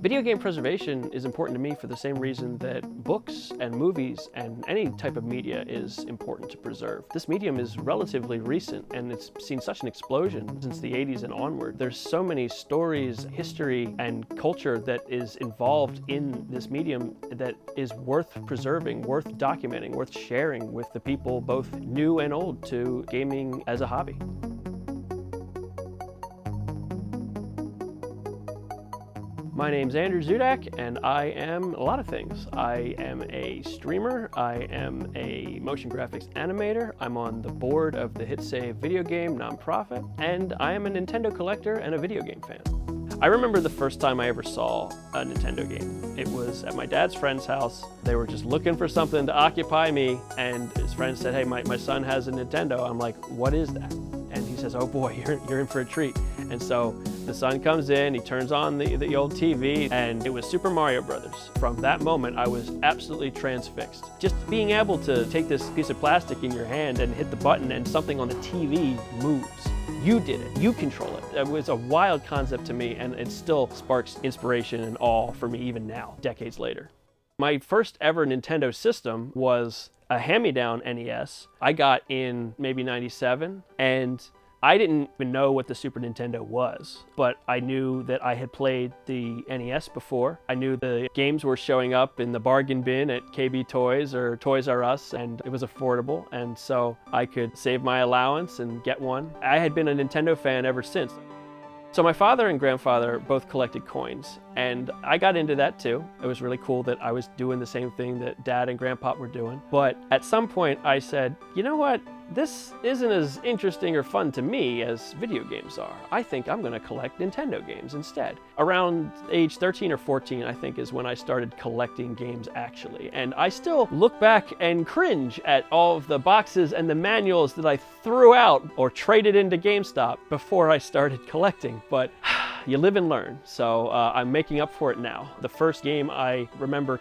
Video game preservation is important to me for the same reason that books and movies and any type of media is important to preserve. This medium is relatively recent and it's seen such an explosion since the 80s and onward. There's so many stories, history, and culture that is involved in this medium that is worth preserving, worth documenting, worth sharing with the people both new and old to gaming as a hobby. My name's Andrew Zudak, and I am a lot of things. I am a streamer, I am a motion graphics animator, I'm on the board of the HitSave video game nonprofit, and I am a Nintendo collector and a video game fan. I remember the first time I ever saw a Nintendo game. It was at my dad's friend's house. They were just looking for something to occupy me, and his friend said, "Hey, my son has a Nintendo." I'm like, "What is that?" And he says, "Oh boy, you're in for a treat." And so the son comes in, he turns on the old TV, and it was Super Mario Brothers. From that moment, I was absolutely transfixed. Just being able to take this piece of plastic in your hand and hit the button and something on the TV moves. You did it, you control it. It was a wild concept to me, and it still sparks inspiration and awe for me even now, decades later. My first ever Nintendo system was a hand-me-down NES I got in maybe '97, and I didn't even know what the Super Nintendo was, but I knew that I had played the NES before. I knew the games were showing up in the bargain bin at KB Toys or Toys R Us, and it was affordable, and so I could save my allowance and get one. I had been a Nintendo fan ever since. So my father and grandfather both collected coins, and I got into that too. It was really cool that I was doing the same thing that Dad and Grandpa were doing. But at some point I said, you know what? This isn't as interesting or fun to me as video games are. I think I'm gonna collect Nintendo games instead. Around age 13 or 14, I think, is when I started collecting games actually. And I still look back and cringe at all of the boxes and the manuals that I threw out or traded into GameStop before I started collecting. But you live and learn, so I'm making up for it now. The first game I remember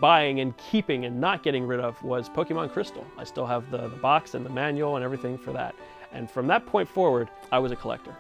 buying and keeping and not getting rid of was Pokemon Crystal. I still have the box and the manual and everything for that. And from that point forward, I was a collector.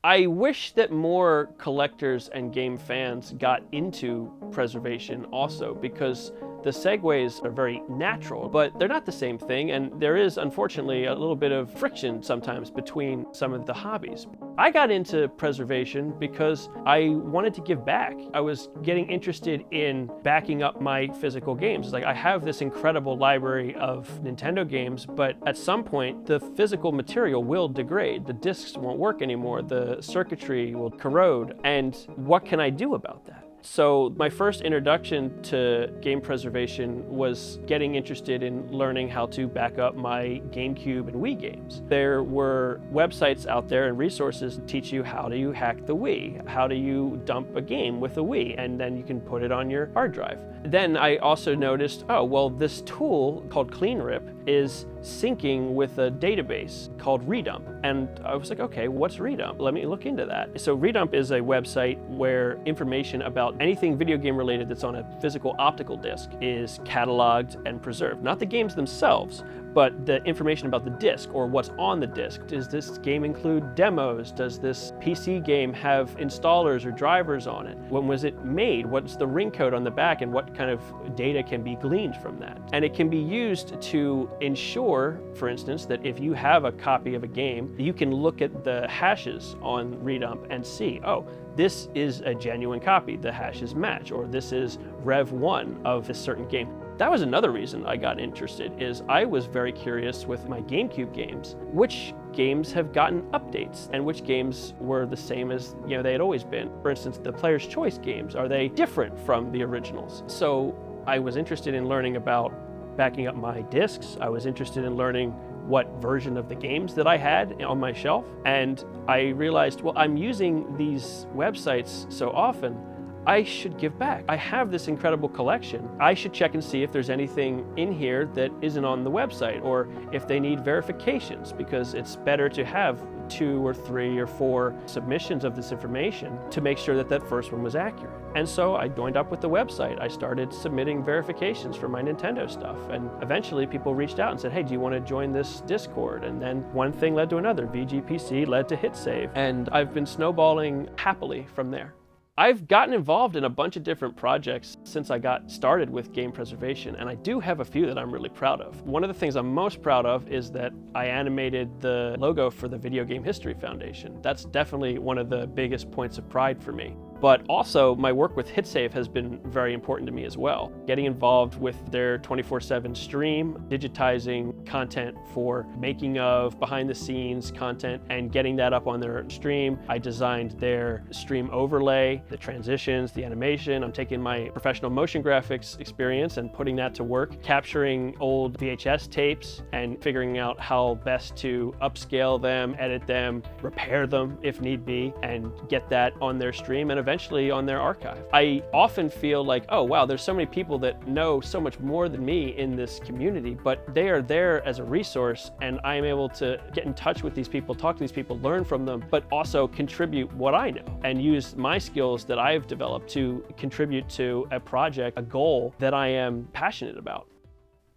I wish that more collectors and game fans got into preservation also, because the segues are very natural, but they're not the same thing, and there is unfortunately a little bit of friction sometimes between some of the hobbies. I got into preservation because I wanted to give back. I was getting interested in backing up my physical games. Like, I have this incredible library of Nintendo games, but at some point the physical material will degrade. The discs won't work anymore, the circuitry will corrode, and what can I do about that? So my first introduction to game preservation was getting interested in learning how to back up my GameCube and Wii games. There were websites out there and resources to teach you how do you hack the Wii, how do you dump a game with a Wii, and then you can put it on your hard drive. Then I also noticed, oh, well, this tool called CleanRip is syncing with a database called Redump. And I was like, okay, what's Redump? Let me look into that. So Redump is a website where information about anything video game related that's on a physical optical disc is cataloged and preserved. Not the games themselves, but the information about the disc or what's on the disc. Does this game include demos? Does this PC game have installers or drivers on it? When was it made? What's the ring code on the back, and what kind of data can be gleaned from that? And it can be used to ensure, for instance, that if you have a copy of a game, you can look at the hashes on Redump and see, oh, this is a genuine copy, the hashes match, or this is Rev 1 of a certain game. That was another reason I got interested, is I was very curious with my GameCube games, which games have gotten updates and which games were the same as they had always been. For instance, the Player's Choice games, are they different from the originals? So I was interested in learning about backing up my discs. I was interested in learning what version of the games that I had on my shelf. And I realized, well, I'm using these websites so often, I should give back. I have this incredible collection. I should check and see if there's anything in here that isn't on the website, or if they need verifications, because it's better to have 2 or 3 or 4 submissions of this information to make sure that that first one was accurate. And so I joined up with the website. I started submitting verifications for my Nintendo stuff, and eventually people reached out and said, hey, do you want to join this Discord? And then one thing led to another. VGPC led to HitSave, and I've been snowballing happily from there. I've gotten involved in a bunch of different projects since I got started with game preservation, and I do have a few that I'm really proud of. One of the things I'm most proud of is that I animated the logo for the Video Game History Foundation. That's definitely one of the biggest points of pride for me. But also, my work with HitSave has been very important to me as well. Getting involved with their 24/7 stream, digitizing content for making of, behind the scenes content, and getting that up on their stream. I designed their stream overlay, the transitions, the animation. I'm taking my professional motion graphics experience and putting that to work, capturing old VHS tapes and figuring out how best to upscale them, edit them, repair them if need be, and get that on their stream and eventually on their archive. I often feel like, oh wow, there's so many people that know so much more than me in this community, but they are there as a resource, and I am able to get in touch with these people, talk to these people, learn from them, but also contribute what I know and use my skills that I've developed to contribute to a project, a goal that I am passionate about.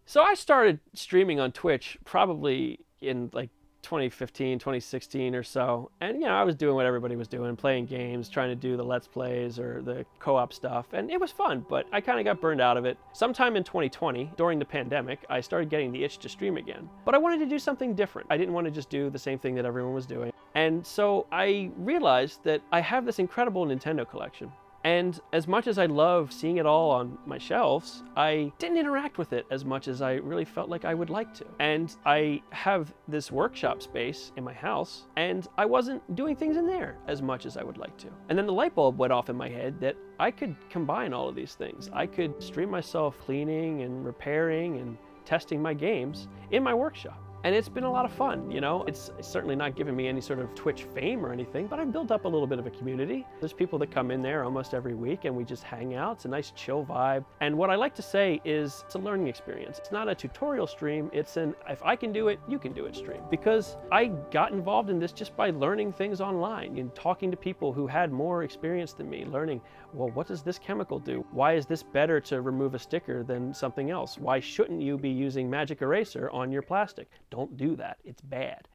So I started streaming on Twitch probably in like 2015, 2016 or so. And I was doing what everybody was doing, playing games, trying to do the Let's Plays or the co-op stuff. And it was fun, but I kind of got burned out of it. Sometime in 2020, during the pandemic, I started getting the itch to stream again. But I wanted to do something different. I didn't want to just do the same thing that everyone was doing. And so I realized that I have this incredible Nintendo collection. And as much as I love seeing it all on my shelves, I didn't interact with it as much as I really felt like I would like to. And I have this workshop space in my house, and I wasn't doing things in there as much as I would like to. And then the light bulb went off in my head that I could combine all of these things. I could stream myself cleaning and repairing and testing my games in my workshop. And it's been a lot of fun, It's certainly not given me any sort of Twitch fame or anything, but I've built up a little bit of a community. There's people that come in there almost every week and we just hang out. It's a nice chill vibe. And what I like to say is it's a learning experience. It's not a tutorial stream. It's an if I can do it, you can do it stream. Because I got involved in this just by learning things online and talking to people who had more experience than me, learning, well, what does this chemical do? Why is this better to remove a sticker than something else? Why shouldn't you be using magic eraser on your plastic? Don't do that. It's bad.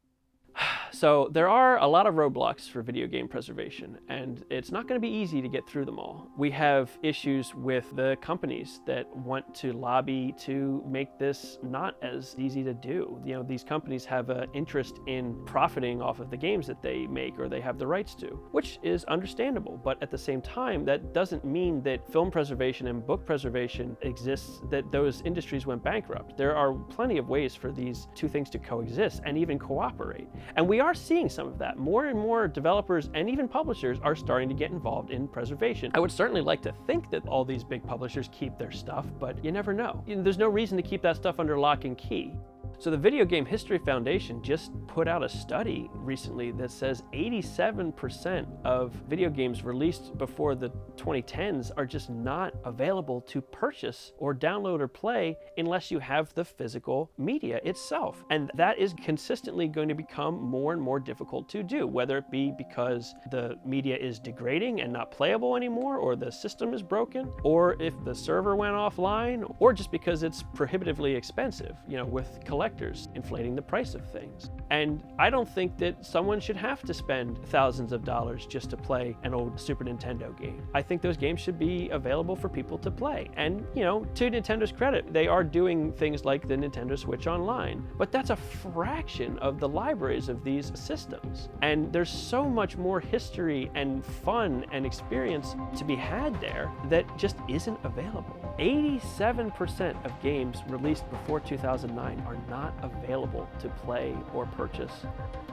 So there are a lot of roadblocks for video game preservation, and it's not going to be easy to get through them all. We have issues with the companies that want to lobby to make this not as easy to do. These companies have an interest in profiting off of the games that they make or they have the rights to, which is understandable. But at the same time, that doesn't mean that film preservation and book preservation exists, that those industries went bankrupt. There are plenty of ways for these two things to coexist and even cooperate. And we are seeing some of that. More and more developers and even publishers are starting to get involved in preservation. I would certainly like to think that all these big publishers keep their stuff, but you never know. There's no reason to keep that stuff under lock and key. So the Video Game History Foundation just put out a study recently that says 87% of video games released before the 2010s are just not available to purchase or download or play unless you have the physical media itself. And that is consistently going to become more and more difficult to do, whether it be because the media is degrading and not playable anymore, or the system is broken, or if the server went offline, or just because it's prohibitively expensive, with collectors inflating the price of things. And I don't think that someone should have to spend thousands of dollars just to play an old Super Nintendo game. I think those games should be available for people to play. And, to Nintendo's credit, they are doing things like the Nintendo Switch Online, but that's a fraction of the libraries of these systems. And there's so much more history and fun and experience to be had there that just isn't available. 87% of games released before 2009 are not available to play or purchase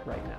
right now.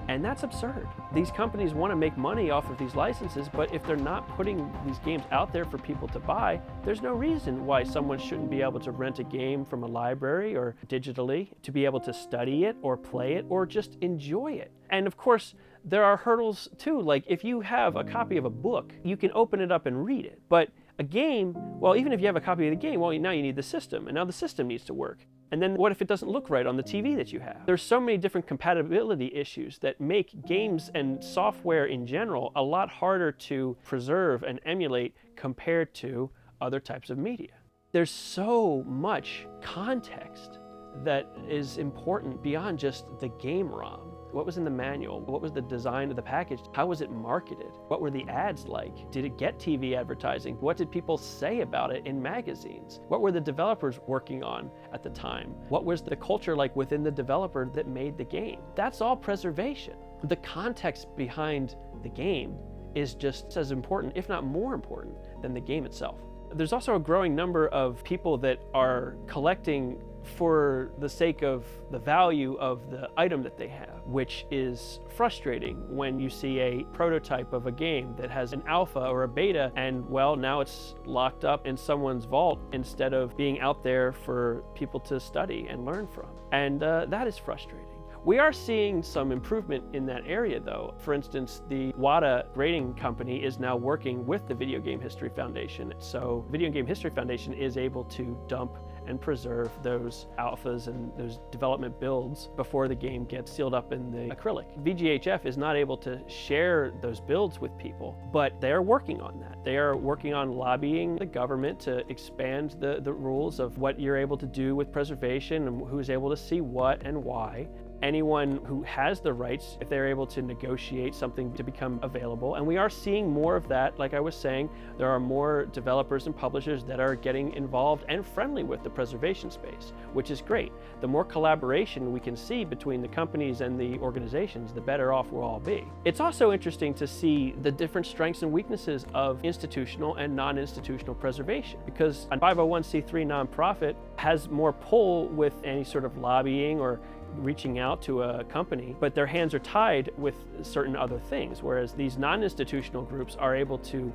And that's absurd. These companies want to make money off of these licenses, but if they're not putting these games out there for people to buy, there's no reason why someone shouldn't be able to rent a game from a library or digitally, to be able to study it or play it or just enjoy it. And of course, there are hurdles too. Like if you have a copy of a book, you can open it up and read it. But a game, well, even if you have a copy of the game, well, now you need the system, and now the system needs to work. And then what if it doesn't look right on the TV that you have? There's so many different compatibility issues that make games and software in general a lot harder to preserve and emulate compared to other types of media. There's so much context that is important beyond just the game ROM. What was in the manual? What was the design of the package? How was it marketed? What were the ads like? Did it get TV advertising? What did people say about it in magazines? What were the developers working on at the time? What was the culture like within the developer that made the game? That's all preservation. The context behind the game is just as important, if not more important, than the game itself. There's also a growing number of people that are collecting for the sake of the value of the item that they have, which is frustrating when you see a prototype of a game that has an alpha or a beta and, well, now it's locked up in someone's vault instead of being out there for people to study and learn from. And that is frustrating. We are seeing some improvement in that area, though. For instance, the WADA grading company is now working with the Video Game History Foundation. So Video Game History Foundation is able to dump and preserve those alphas and those development builds before the game gets sealed up in the acrylic. VGHF is not able to share those builds with people, but they are working on that. They are working on lobbying the government to expand the rules of what you're able to do with preservation and who's able to see what and why. Anyone who has the rights, if they're able to negotiate something to become available. And we are seeing more of that. Like I was saying, there are more developers and publishers that are getting involved and friendly with the preservation space, which is great. The more collaboration we can see between the companies and the organizations, the better off we'll all be. It's also interesting to see the different strengths and weaknesses of institutional and non-institutional preservation, because a 501c3 nonprofit has more pull with any sort of lobbying or reaching out to a company, but their hands are tied with certain other things, whereas these non-institutional groups are able to,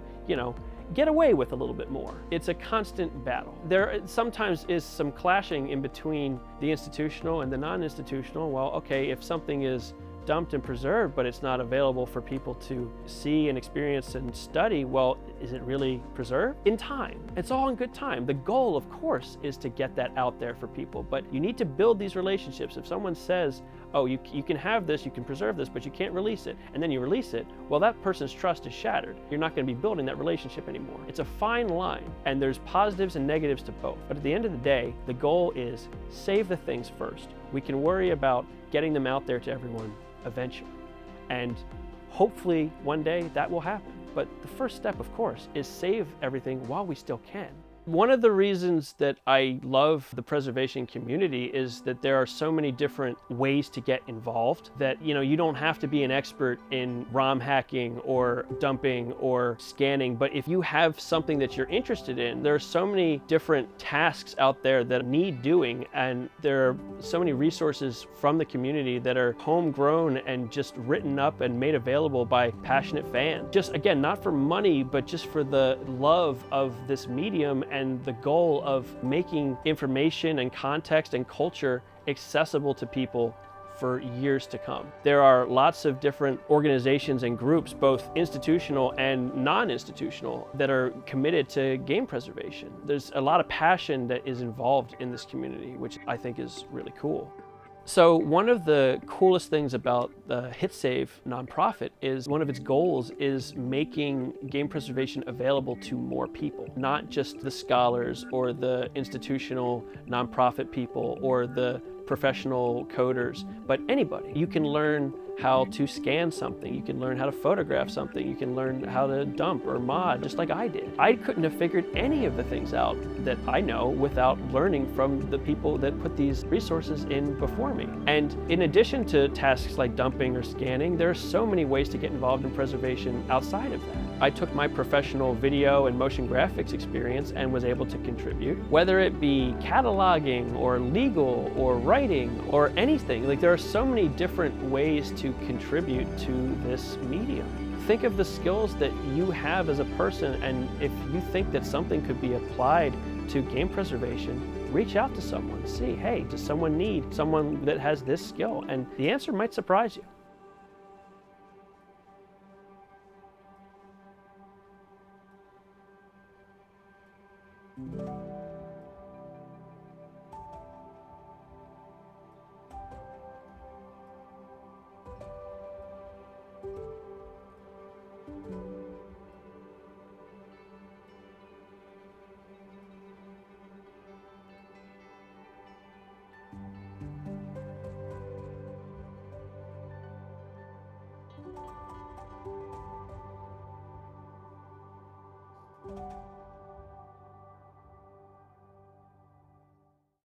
get away with a little bit more. It's a constant battle. There sometimes is some clashing in between the institutional and the non-institutional. Well, okay, if something is dumped and preserved, but it's not available for people to see and experience and study, well, is it really preserved? In time. It's all in good time. The goal, of course, is to get that out there for people, but you need to build these relationships. If someone says, oh, you can have this, you can preserve this, but you can't release it, and then you release it, well, that person's trust is shattered. You're not going to be building that relationship anymore. It's a fine line, and there's positives and negatives to both. But at the end of the day, the goal is save the things first. We can worry about getting them out there to everyone eventually. And hopefully one day that will happen. But the first step, of course, is save everything while we still can. One of the reasons that I love the preservation community is that there are so many different ways to get involved that, you don't have to be an expert in ROM hacking or dumping or scanning, but if you have something that you're interested in, there are so many different tasks out there that need doing, and there are so many resources from the community that are homegrown and just written up and made available by passionate fans. Just, again, not for money, but just for the love of this medium and the goal of making information and context and culture accessible to people for years to come. There are lots of different organizations and groups, both institutional and non-institutional, that are committed to game preservation. There's a lot of passion that is involved in this community, which I think is really cool. So one of the coolest things about the HitSave nonprofit is one of its goals is making game preservation available to more people, not just the scholars or the institutional nonprofit people or the professional coders, but anybody. You can learn how to scan something, you can learn how to photograph something, you can learn how to dump or mod, just like I did. I couldn't have figured any of the things out that I know without learning from the people that put these resources in before me. And in addition to tasks like dumping or scanning, there are so many ways to get involved in preservation outside of that. I took my professional video and motion graphics experience and was able to contribute, whether it be cataloging or legal or writing or anything. Like, there are so many different ways to contribute to this medium. Think of the skills that you have as a person, and if you think that something could be applied to game preservation, reach out to someone. See, hey, does someone need someone that has this skill? And the answer might surprise you.